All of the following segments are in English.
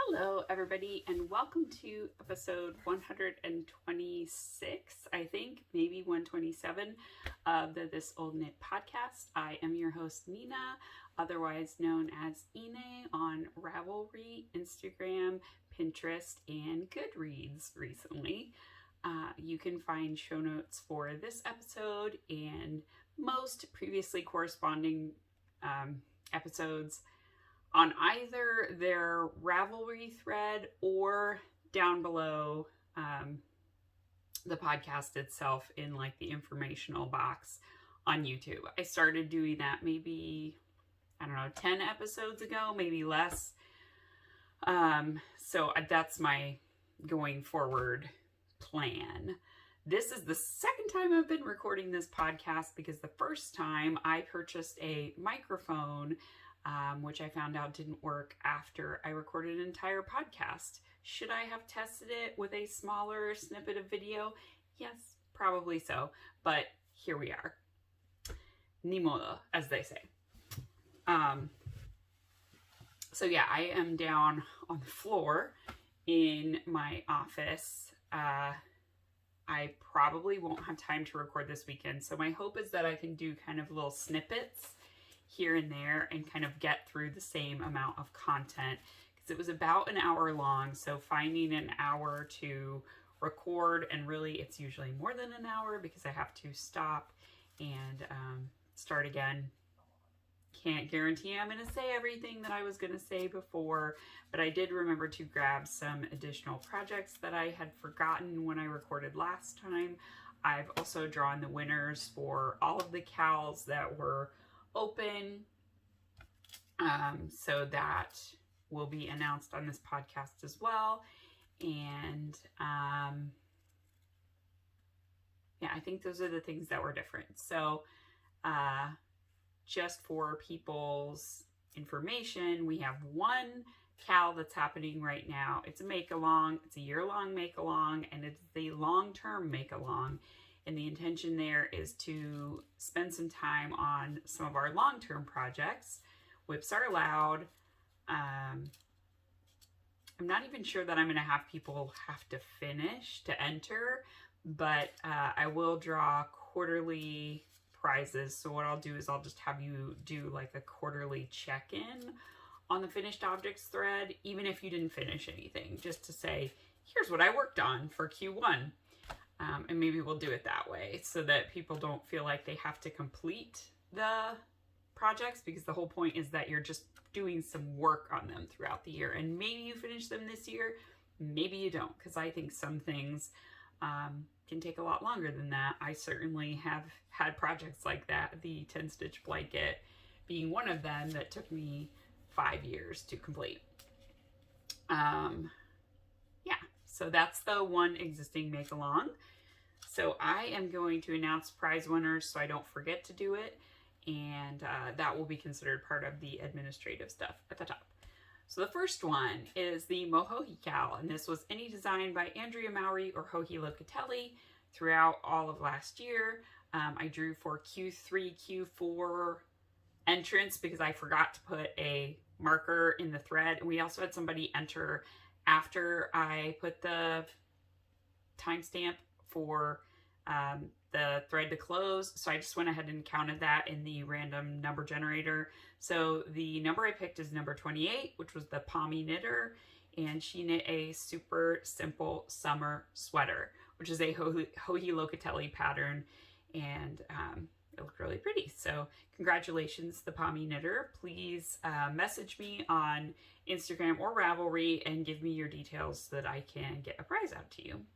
Hello, everybody, and welcome to episode 126, I think, maybe 127 of the This Old Knit podcast. I am your host, Nina, otherwise known as Ine on Ravelry, Instagram, Pinterest, and Goodreads recently. You can find show notes for this episode and most previously corresponding episodes on either their Ravelry thread or down below the podcast itself in like the informational box on YouTube. I started doing that maybe, 10 episodes ago, maybe less. So that's my going forward plan. This is the second time I've been recording this podcast because the first time I purchased a microphone, which I found out didn't work after I recorded an entire podcast. Should I have tested it with a smaller snippet of video? Yes, probably so. But here we are. Ni modo, as they say. So yeah, I am down on the floor in my office. I probably won't have time to record this weekend. So my hope is that I can do kind of little snippets here and there and kind of get through the same amount of content, because it was about an hour long. So finding an hour to record, and really it's usually more than an hour because I have to stop and start again. Can't guarantee I'm going to say everything that I was going to say before, but I did remember to grab some additional projects that I had forgotten when I recorded last time. I've also drawn the winners for all of the cowls that were open, so that will be announced on this podcast as well. And yeah, I think those are the things that were different. So just for people's information, we have one cowl that's happening right now. It's a make-along. It's a year-long make-along, and it's the long-term make-along. And the intention there is to spend some time on some of our long-term projects. Whips are allowed. I'm not even sure that I'm going to have people have to finish to enter, but I will draw quarterly prizes. So what I'll do is I'll just have you do like a quarterly check-in on the finished objects thread, even if you didn't finish anything, just to say, here's what I worked on for Q1. And maybe we'll do it that way so that people don't feel like they have to complete the projects, because the whole point is that you're just doing some work on them throughout the year. And maybe you finish them this year, maybe you don't, because I think some things can take a lot longer than that. I certainly have had projects like that, the 10-stitch blanket being one of them that took me 5 years to complete. Yeah, so that's the one existing make-along. So I am going to announce prize winners so I don't forget to do it, and that will be considered part of the administrative stuff at the top. So the first one is the Mohohi cowl, and this was any design by Andrea, Mowry, or Hohi Locatelli throughout all of last year. I drew for Q3, Q4 entrance because I forgot to put a marker in the thread, and we also had somebody enter after I put the timestamp for the thread to close. So I just went ahead and counted that in the random number generator. So the number I picked is number 28, which was the Pommy Knitter, and she knit a super simple summer sweater, which is a Hohi Locatelli pattern, and it looked really pretty. So congratulations, the Pommy Knitter. Please message me on Instagram or Ravelry and give me your details so that I can get a prize out to you.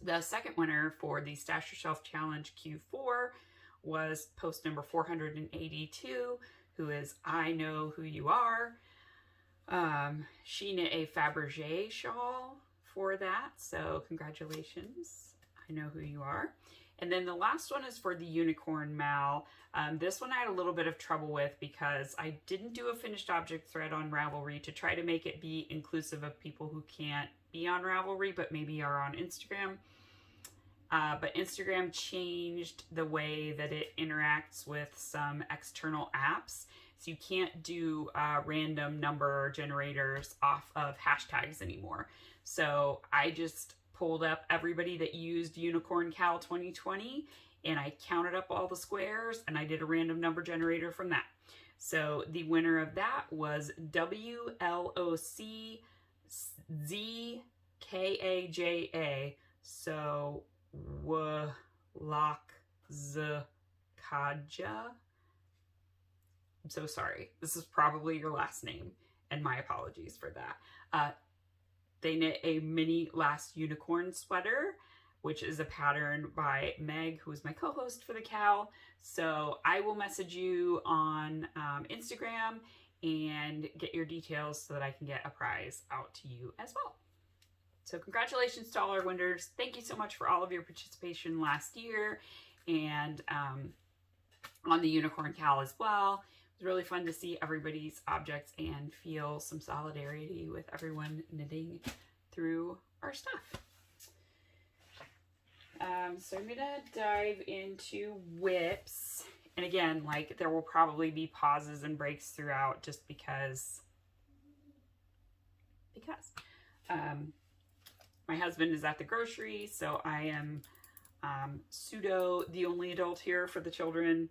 The second winner for the Stash Yourself Challenge Q4 was post number 482, who is I Know Who You Are. She knit a Fabergé shawl for that, so congratulations, I Know Who You Are. And then the last one is for the Unicorn Mal. This one I had a little bit of trouble with because I didn't do a finished object thread on Ravelry to try to make it be inclusive of people who can't be on Ravelry but maybe are on Instagram. But Instagram changed the way that it interacts with some external apps. So you can't do random number generators off of hashtags anymore. So I just pulled up everybody that used Unicorn Cal 2020 and I counted up all the squares and I did a random number generator from that. So the winner of that was WLOCZKAJA. So Wlakzkaja. I'm so sorry. This is probably your last name, and my apologies for that. They knit a mini last unicorn sweater, which is a pattern by Meg, who is my co-host for the Cal. So I will message you on Instagram and get your details so that I can get a prize out to you as well. So congratulations to all our winners. Thank you so much for all of your participation last year and on the Unicorn Cal as well. It was really fun to see everybody's objects and feel some solidarity with everyone knitting through our stuff. So I'm gonna dive into whips. And again, like, there will probably be pauses and breaks throughout just because my husband is at the grocery, so I am pseudo the only adult here for the children.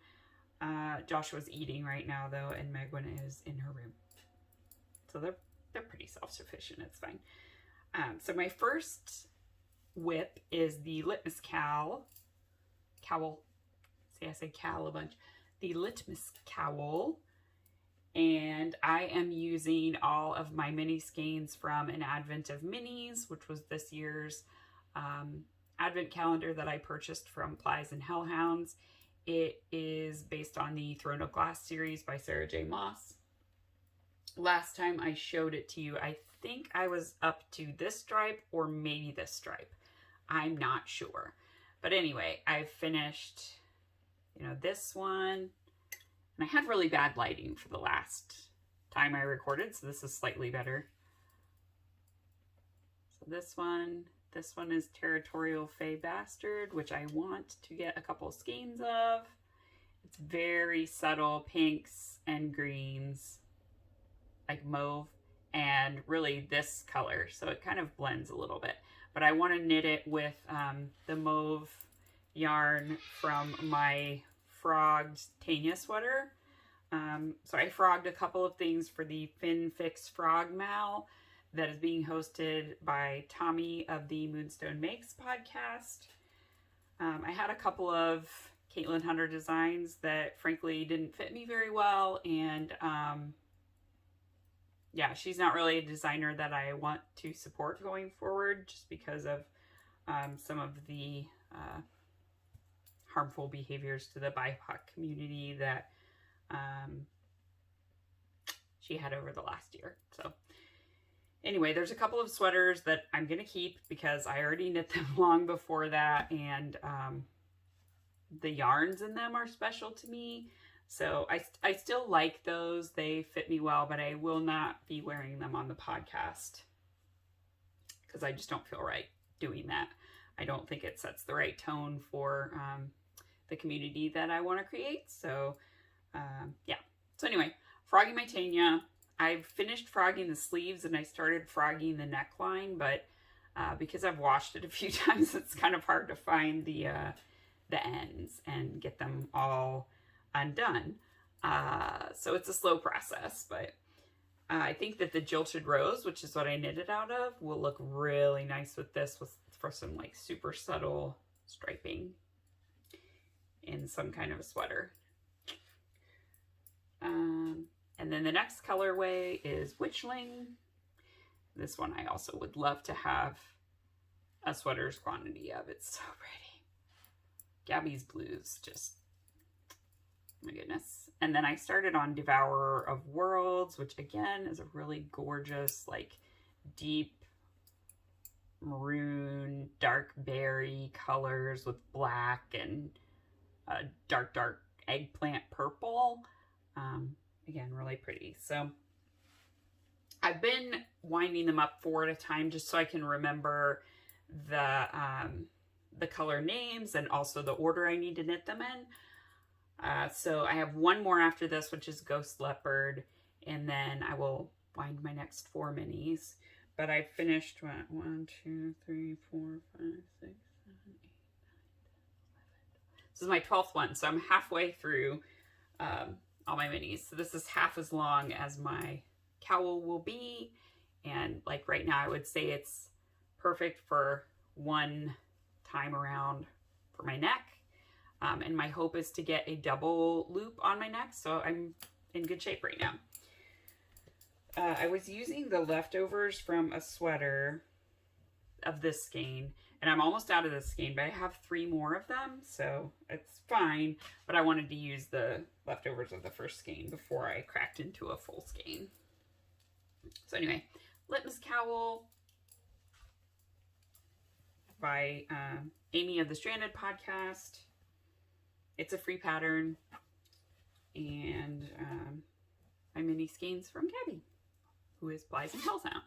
Joshua's eating right now though, and Megwin is in her room. So they're pretty self-sufficient, it's fine. So my first whip is the Litmus Cowl. See, I say cowl a bunch. The Litmus Cowl. And I am using all of my mini skeins from an Advent of Minis, which was this year's Advent calendar that I purchased from Plies and Hellhounds. It is based on the Throne of Glass series by Sarah J. Maas. Last time I showed it to you, I think I was up to this stripe or maybe this stripe. I'm not sure. But anyway, I've finished, this one. And I had really bad lighting for the last time I recorded, so this is slightly better. So this one is Territorial Fey Bastard, which I want to get a couple skeins of. It's very subtle pinks and greens, like mauve, and really this color, so it kind of blends a little bit. But I want to knit it with the mauve yarn from my frogged Tanya sweater. So I frogged a couple of things for the Fin Fix Frog Mal that is being hosted by Tommy of the Moonstone Makes podcast. I had a couple of Caitlin Hunter designs that frankly didn't fit me very well, and yeah, she's not really a designer that I want to support going forward just because of some of the harmful behaviors to the BIPOC community that she had over the last year. So anyway, there's a couple of sweaters that I'm going to keep because I already knit them long before that, and the yarns in them are special to me. So I still like those. They fit me well, but I will not be wearing them on the podcast because I just don't feel right doing that. I don't think it sets the right tone for the community that I want to create. So yeah. So anyway, frogging my Tanya. I've finished frogging the sleeves and I started frogging the neckline, but because I've washed it a few times, it's kind of hard to find the ends and get them all undone. So it's a slow process, but I think that the Jilted Rose, which is what I knitted out of, will look really nice with this for some like super subtle striping in some kind of a sweater. And then the next colorway is Witchling. This one I also would love to have a sweater's quantity of. It's so pretty. Gabby's blues, just, my goodness. And then I started on Devourer of Worlds, which again is a really gorgeous, like deep maroon, dark berry colors with black and dark eggplant purple. Again, really pretty. So I've been winding them up 4 at a time just so I can remember the color names and also the order I need to knit them in. So I have one more after this, which is Ghost Leopard, and then I will wind my next 4 minis. But I finished, what, 1, 2, 3, 4, 5, 6, 7, 8, 9, 10, 11. This is my 12th one, so I'm halfway through all my minis. So this is half as long as my cowl will be. And like right now, I would say it's perfect for one time around for my neck. And my hope is to get a double loop on my neck, so I'm in good shape right now. I was using the leftovers from a sweater of this skein, and I'm almost out of this skein, but I have 3 more of them, so it's fine. But I wanted to use the leftovers of the first skein before I cracked into a full skein. So anyway, Litmus Cowl by Amy of the Stranded podcast. It's a free pattern, and my mini skeins from Gabby, who is Plies and Hellhounds.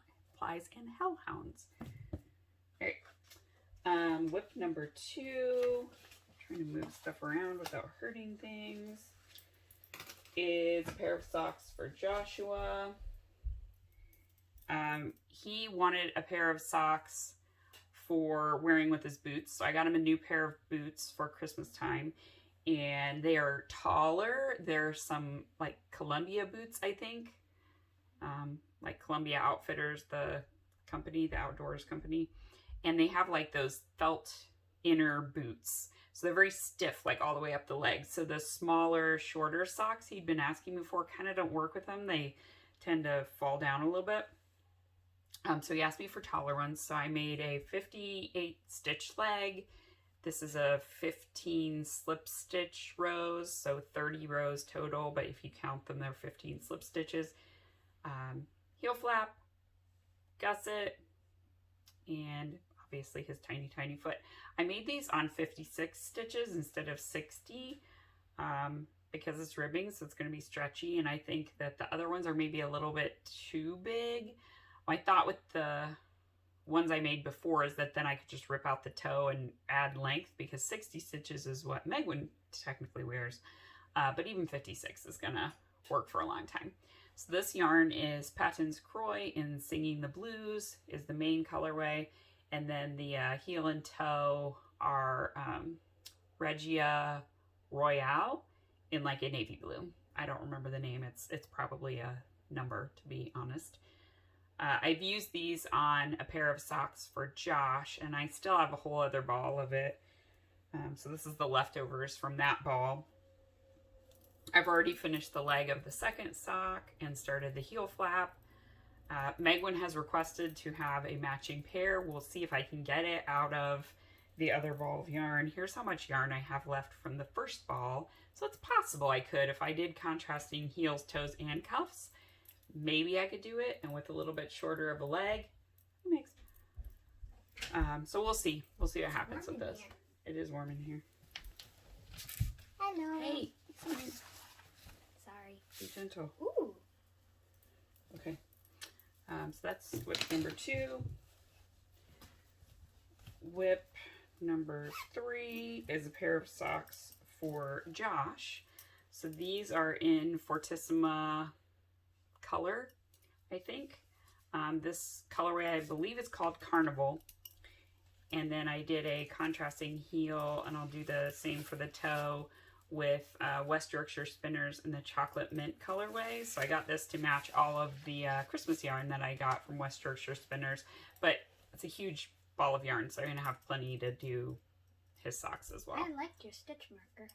All right, whip number 2. Trying to move stuff around without hurting things. Is a pair of socks for Joshua. He wanted a pair of socks for wearing with his boots, so I got him a new pair of boots for Christmas time. And they are taller. They're some like Columbia boots, I think. Like Columbia Outfitters, the company, the outdoors company. And they have like those felt inner boots. So they're very stiff, like all the way up the legs. So the smaller, shorter socks he'd been asking me for kind of don't work with them. They tend to fall down a little bit. So he asked me for taller ones. So I made a 58 stitch leg. This is a 15 slip stitch rows, so 30 rows total, but if you count them, they're 15 slip stitches. Heel flap, gusset, and obviously his tiny, tiny foot. I made these on 56 stitches instead of 60 because it's ribbing, so it's going to be stretchy, and I think that the other ones are maybe a little bit too big. My thought with the ones I made before is that then I could just rip out the toe and add length, because 60 stitches is what Megwin technically wears, but even 56 is gonna work for a long time. So this yarn is Patton's Croix in Singing the Blues is the main colorway, and then the heel and toe are Regia Royale in like a navy blue. I don't remember the name. It's probably a number, to be honest. I've used these on a pair of socks for Josh, and I still have a whole other ball of it. So this is the leftovers from that ball. I've already finished the leg of the second sock and started the heel flap. Megwin has requested to have a matching pair. We'll see if I can get it out of the other ball of yarn. Here's how much yarn I have left from the first ball. So it's possible I could, if I did contrasting heels, toes, and cuffs. Maybe I could do it, and with a little bit shorter of a leg, so we'll see. We'll see what happens with this. It is warm in here. Hello. Hey. Sorry. Be gentle. Ooh. Okay. So that's whip number 2. Whip number 3 is a pair of socks for Josh. So these are in Fortissima color, I think. This colorway, I believe, is called Carnival. And then I did a contrasting heel, and I'll do the same for the toe with West Yorkshire Spinners in the chocolate mint colorway. So I got this to match all of the Christmas yarn that I got from West Yorkshire Spinners. But it's a huge ball of yarn, so I'm going to have plenty to do his socks as well. I like your stitch marker.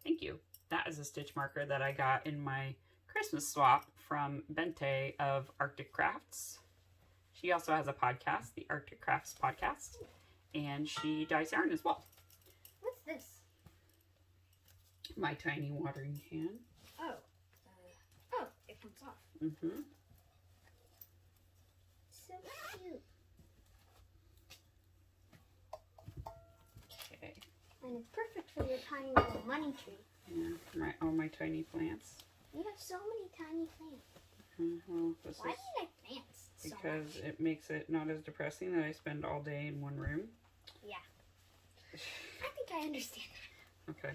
Thank you. That is a stitch marker that I got in my Christmas swap from Bente of Arctic Crafts. She also has a podcast, the Arctic Crafts Podcast, and she dyes yarn as well. What's this? My tiny watering can. Oh. Oh, it comes off. Mm-hmm. So cute. Okay. And it's perfect for your tiny little money tree. Yeah, all my tiny plants. You have so many tiny plants. Well, this Why is do you like plants so because much? it makes it not as depressing that I spend all day in one room. Yeah. I think I understand that. Okay.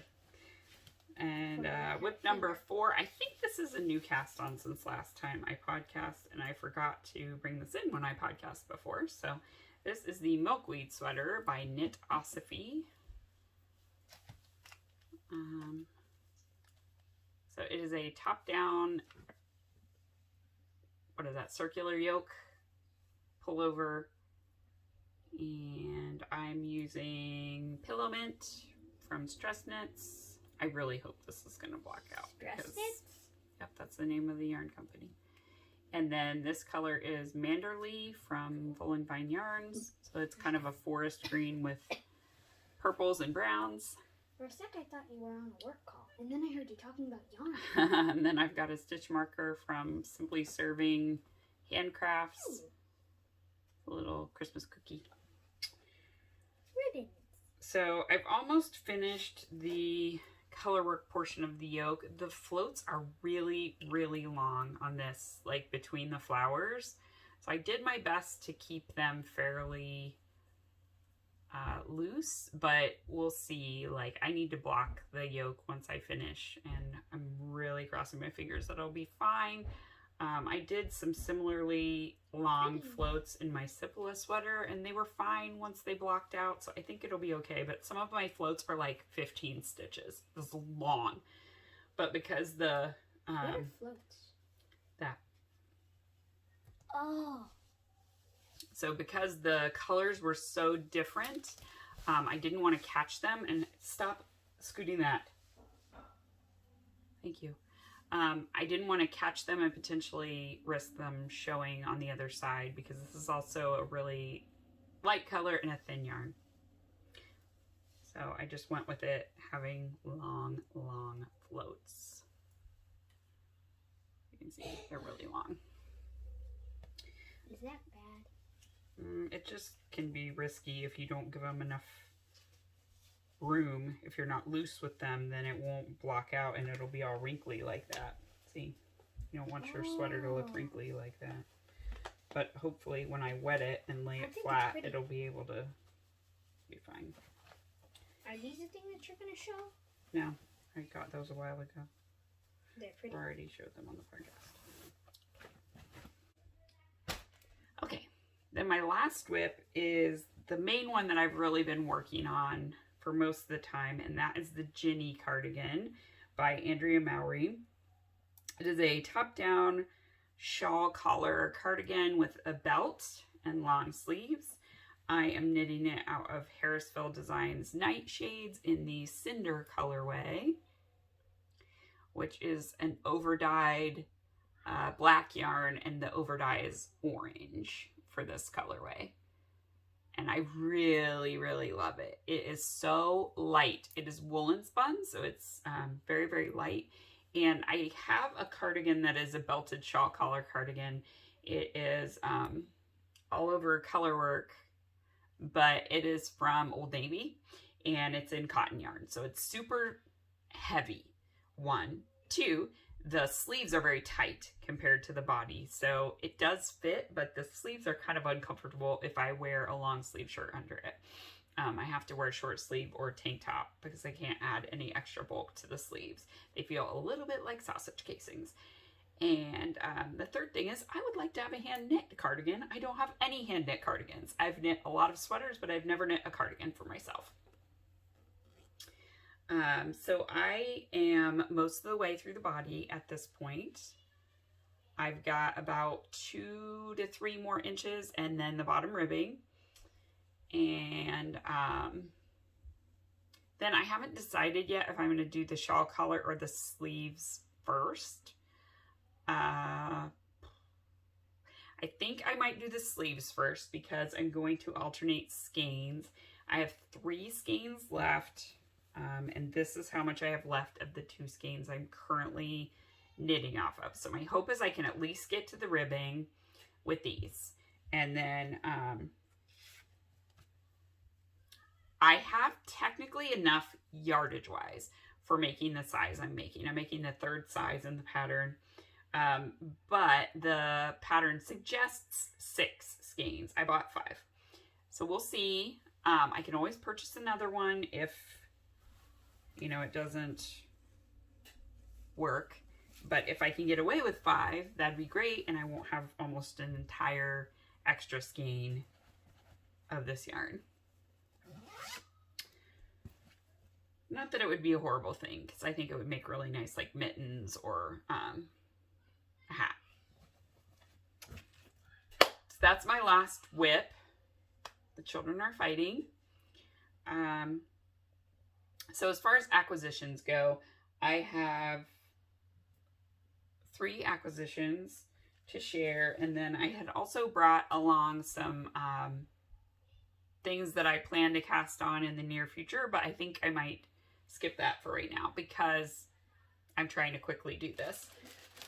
And whip number 4, I think this is a new cast on since last time I podcast, and I forgot to bring this in when I podcast before. So this is the Milkweed sweater by Knit Ossifie. So it is a top-down, what is that, circular yoke pullover, and I'm using Pillow Mint from Stress Knits. I really hope this is going to block out. Stress Knits? Yep, that's the name of the yarn company. And then this color is Manderley from Bloomberg Yarns. So it's kind of a forest green with purples and browns. For a sec, I thought you were on a work call, and then I heard you talking about yarn. And then I've got a stitch marker from Simply Serving Handcrafts. Ooh. A little Christmas cookie. Ribbons. So I've almost finished the colorwork portion of the yoke. The floats are really, really long on this, like between the flowers. So I did my best to keep them fairly loose, but we'll see. Like, I need to block the yoke once I finish, and I'm really crossing my fingers that it'll be fine. I did some similarly long floats in my Paelia sweater, and they were fine once they blocked out, so I think it'll be okay. But some of my floats are like 15 stitches. This is long. But because the... what are floats? That. Oh. So because the colors were so different, I didn't want to catch them. And stop scooting that. Thank you. I didn't want to catch them and potentially risk them showing on the other side, because this is also a really light color and a thin yarn. So I just went with it having long, long floats. You can see they're really long. Is that bad? It just can be risky if you don't give them enough room. If you're not loose with them, then it won't block out and it'll be all wrinkly like that. See, you don't want your sweater to look wrinkly like that. But hopefully when I wet it and lay it flat, it'll be able to be fine. Are these the things that you're going to show? No, I got those a while ago. They're pretty. I already showed them on the podcast. Okay, then my last whip is the main one that I've really been working on for most of the time, and that is the Ginny cardigan by Andrea Mowry. It is a top-down shawl collar cardigan with a belt and long sleeves. I am knitting it out of Harrisville Designs Nightshades in the Cinder colorway, which is an overdyed black yarn, and the overdye is orange for this colorway. And I really, really love it. It is so light. It is woolen spun, so it's very, very light. And I have a cardigan that is a belted shawl collar cardigan. It is all over colorwork, but it is from Old Navy, and it's in cotton yarn. So it's super heavy, 1. 2, the sleeves are very tight compared to the body. So it does fit, but the sleeves are kind of uncomfortable if I wear a long sleeve shirt under it. I have to wear a short sleeve or tank top because I can't add any extra bulk to the sleeves. They feel a little bit like sausage casings. And the third thing is I would like to have a hand knit cardigan. I don't have any hand knit cardigans. I've knit a lot of sweaters, but I've never knit a cardigan for myself. So I am most of the way through the body at this point. I've got about 2 to 3 more inches and then the bottom ribbing. And then I haven't decided yet if I'm going to do the shawl collar or the sleeves first. I think I might do the sleeves first because I'm going to alternate skeins. I have 3 skeins left, and this is how much I have left of the 2 skeins I'm currently knitting off of. So my hope is I can at least get to the ribbing with these. And then I have technically enough yardage wise for making the size I'm making. I'm making the 3rd size in the pattern. But the pattern suggests 6 skeins. I bought 5. So we'll see. I can always purchase another one if, you know, it doesn't work. But if I can get away with 5, that'd be great, and I won't have almost an entire extra skein of this yarn. Not that it would be a horrible thing, because I think it would make really nice like mittens or a hat. So that's my last whip. The children are fighting. So as far as acquisitions go, I have 3 acquisitions to share, and then I had also brought along some things that I plan to cast on in the near future, but I think I might skip that for right now because I'm trying to quickly do this.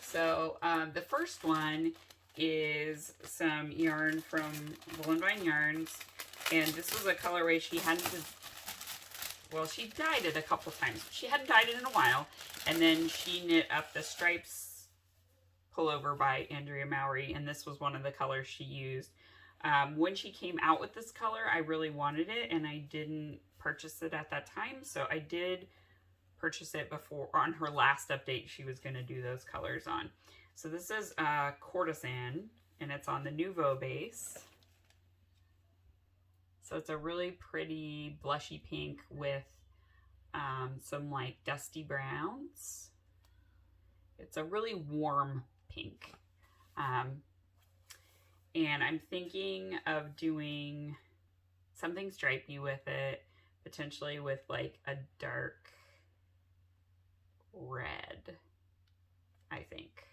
So the first one is some yarn from Bloomberg Yarns, and this was a colorway she hadn't, well, she dyed it a couple times. She hadn't dyed it in a while, and then she knit up the stripes pullover by Andrea Mowry, and this was one of the colors she used. When she came out with this color, I really wanted it, and I didn't purchase it at that time, so I did purchase it before on her last update. She was going to do those colors on. So this is Courtesan, and it's on the Nouveau base. So it's a really pretty blushy pink with some like dusty browns. It's a really warm pink. And I'm thinking of doing something stripey with it, potentially with like a dark red, I think.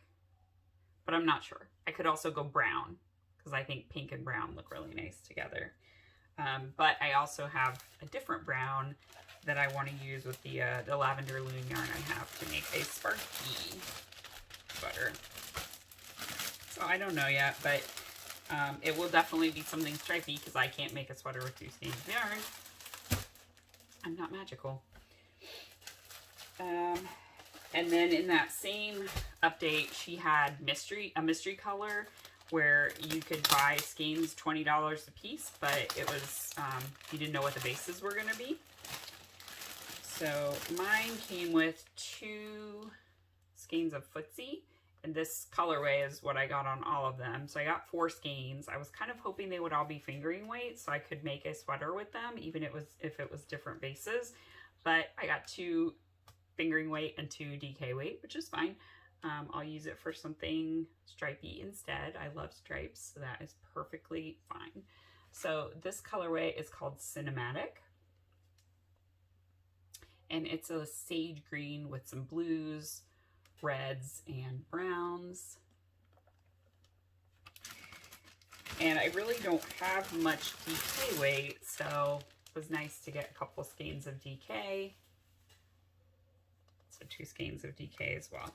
But I'm not sure. I could also go brown because I think pink and brown look really nice together. But I also have a different brown that I want to use with the lavender loom yarn I have to make a sparky sweater. So I don't know yet, but it will definitely be something stripey because I can't make a sweater with 2 skeins of yarn. I'm not magical. And then in that same update, she had a mystery color where you could buy skeins $20 a piece, but it was, you didn't know what the bases were going to be. So mine came with 2 skeins of Footsie, and this colorway is what I got on all of them. So I got 4 skeins. I was kind of hoping they would all be fingering weight so I could make a sweater with them, even if it was different bases. But I got 2 fingering weight and 2 DK weight, which is fine. I'll use it for something stripey instead. I love stripes, so that is perfectly fine. So this colorway is called Cinematic. And it's a sage green with some blues, reds, and browns. And I really don't have much DK weight, so it was nice to get a couple skeins of DK. So 2 skeins of DK as well.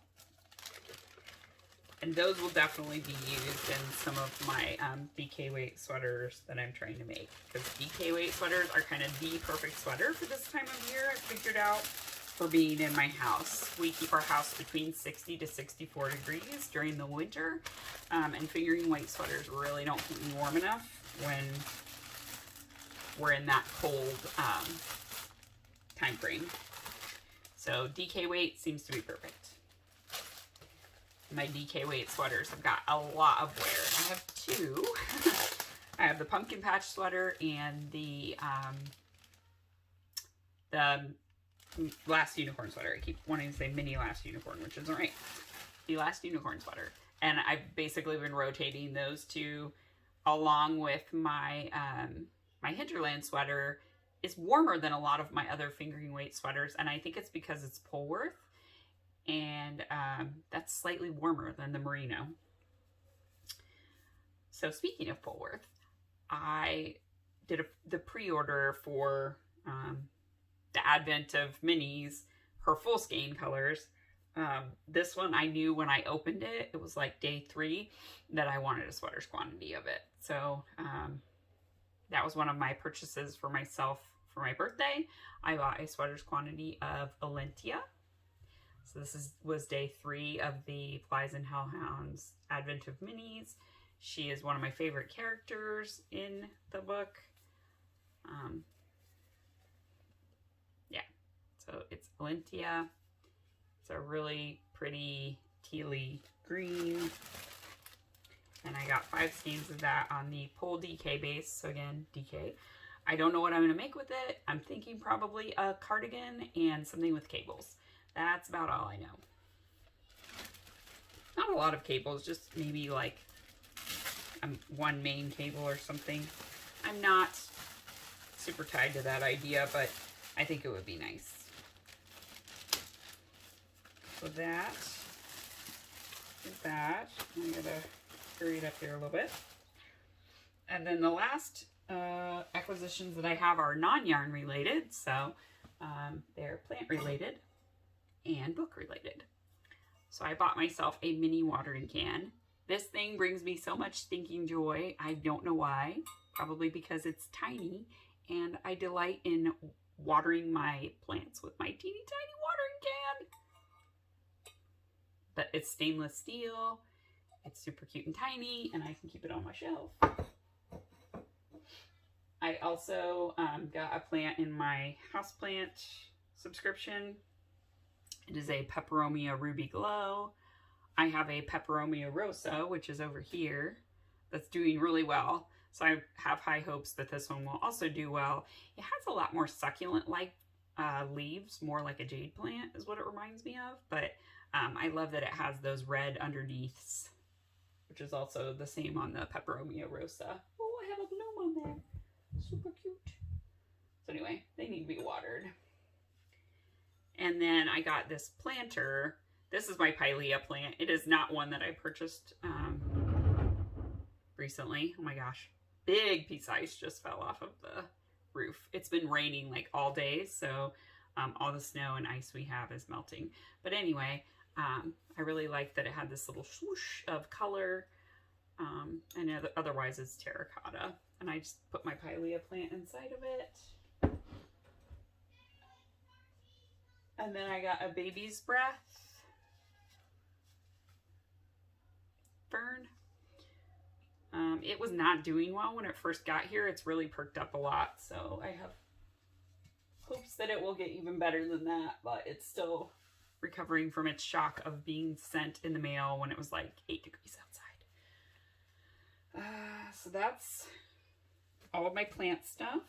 And those will definitely be used in some of my DK weight sweaters that I'm trying to make. Because DK weight sweaters are kind of the perfect sweater for this time of year, I figured out, for being in my house. We keep our house between 60 to 64 degrees during the winter. And fingering weight sweaters really don't keep me warm enough when we're in that cold time frame. So DK weight seems to be perfect. My DK weight sweaters have got a lot of wear. I have 2. I have the pumpkin patch sweater and the last unicorn sweater. I keep wanting to say mini last unicorn, which isn't right. The last unicorn sweater. And I've basically been rotating those 2 along with my my hinterland sweater. Is warmer than a lot of my other fingering weight sweaters, and I think it's because it's Polworth, and that's slightly warmer than the merino. So speaking of Polworth, I did the pre-order for the advent of minis, her full skein colors. This one I knew when I opened it, it was like day 3, that I wanted a sweater's quantity of it. So that was one of my purchases for myself for my birthday. I bought a sweater's quantity of Alentia. So this was day 3 of the Flies and Hellhounds Advent of Minis. She is one of my favorite characters in the book. Yeah, so it's Alentia. It's a really pretty tealy green. And I got 5 skeins of that on the Pole DK base. So again, DK. I don't know what I'm going to make with it. I'm thinking probably a cardigan and something with cables. That's about all I know. Not a lot of cables, just maybe like one main cable or something. I'm not super tied to that idea, but I think it would be nice. So that is that. I gotta hurry it up here a little bit. And then the last acquisitions that I have are non-yarn related, so they're plant related and book related. So I bought myself a mini watering can. This thing brings me so much stinking joy. I don't know why. Probably because it's tiny, and I delight in watering my plants with my teeny tiny watering can. But it's stainless steel. It's super cute and tiny, and I can keep it on my shelf. I also got a plant in my houseplant subscription. It is a Peperomia Ruby Glow. I have a Peperomia Rosa, which is over here, that's doing really well. So I have high hopes that this one will also do well. It has a lot more succulent-like leaves, more like a jade plant is what it reminds me of. But I love that it has those red underneaths, which is also the same on the Peperomia Rosa. Oh, I have a bloom on there. Super cute. So anyway, they need to be watered. And then I got this planter. This is my Paelia plant. It is not one that I purchased recently. Oh my gosh. Big piece of ice just fell off of the roof. It's been raining like all day, so all the snow and ice we have is melting. But anyway, I really like that it had this little swoosh of color. And otherwise it's terracotta. And I just put my Paelia plant inside of it. And then I got a baby's breath fern. It was not doing well when it first got here. It's really perked up a lot. So I have hopes that it will get even better than that. But it's still recovering from its shock of being sent in the mail when it was like 8 degrees outside. So that's all of my plant stuff.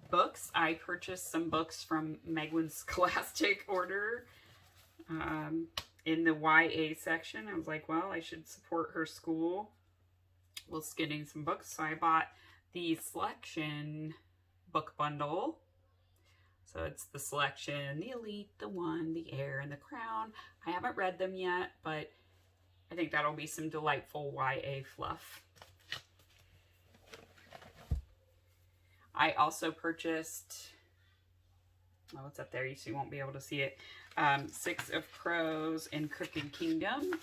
Books. I purchased some books from Megwin's Scholastic order in the YA section. I was like, well, I should support her school whilst getting some books. So I bought the Selection book bundle. So it's the Selection, the Elite, the One, the Heir, and the Crown. I haven't read them yet, but I think that'll be some delightful YA fluff. I also purchased, well, it's up there, so you won't be able to see it, 6 of Crows and Crooked Kingdom.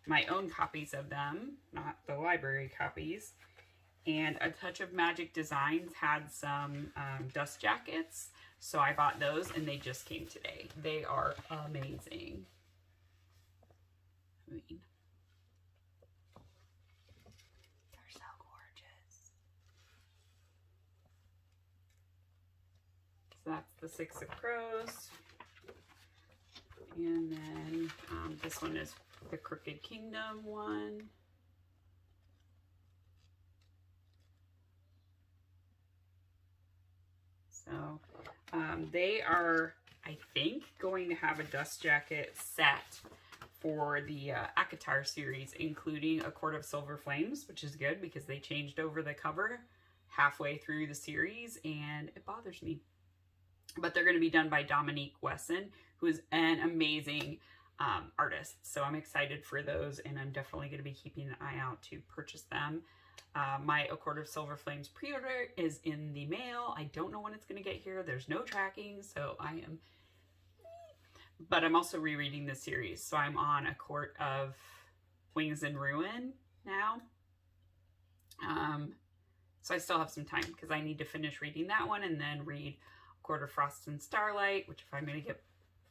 My own copies of them, not the library copies. And A Touch of Magic Designs had some dust jackets, so I bought those, and they just came today. They are amazing. I mean, they're so gorgeous. So that's the 6 of Crows. And then this one is the Crooked Kingdom one. So they are, I think, going to have a dust jacket set for the ACOTAR series, including A Court of Silver Flames, which is good because they changed over the cover halfway through the series and it bothers me. But they're going to be done by Dominique Wesson, who is an amazing artist. So I'm excited for those, and I'm definitely going to be keeping an eye out to purchase them. My A Court of Silver Flames pre-order is in the mail. I don't know when it's going to get here. There's no tracking, so I am... But I'm also rereading the series, so I'm on A Court of Wings and Ruin now. So I still have some time, because I need to finish reading that one and then read A Court of Frost and Starlight, which if I'm going to get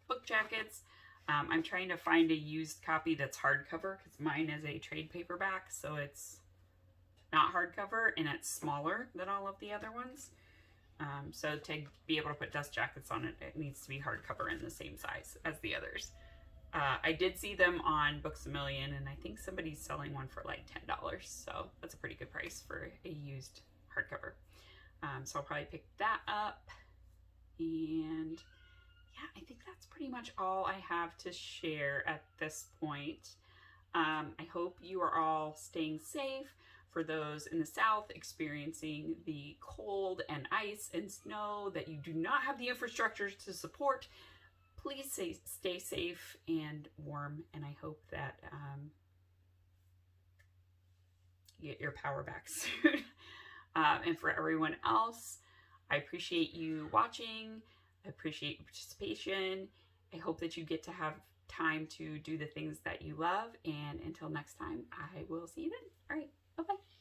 book jackets, I'm trying to find a used copy that's hardcover, because mine is a trade paperback, so it's not hardcover, and it's smaller than all of the other ones. So to be able to put dust jackets on it, it needs to be hardcover in the same size as the others. I did see them on Books A Million, and I think somebody's selling one for like $10, so that's a pretty good price for a used hardcover. So I'll probably pick that up. And yeah, I think that's pretty much all I have to share at this point. I hope you are all staying safe. For those in the South experiencing the cold and ice and snow that you do not have the infrastructure to support, please stay safe and warm, and I hope that you get your power back soon. And for everyone else, I appreciate you watching. I appreciate your participation. I hope that you get to have time to do the things that you love. And until next time, I will see you then. All right, bye-bye.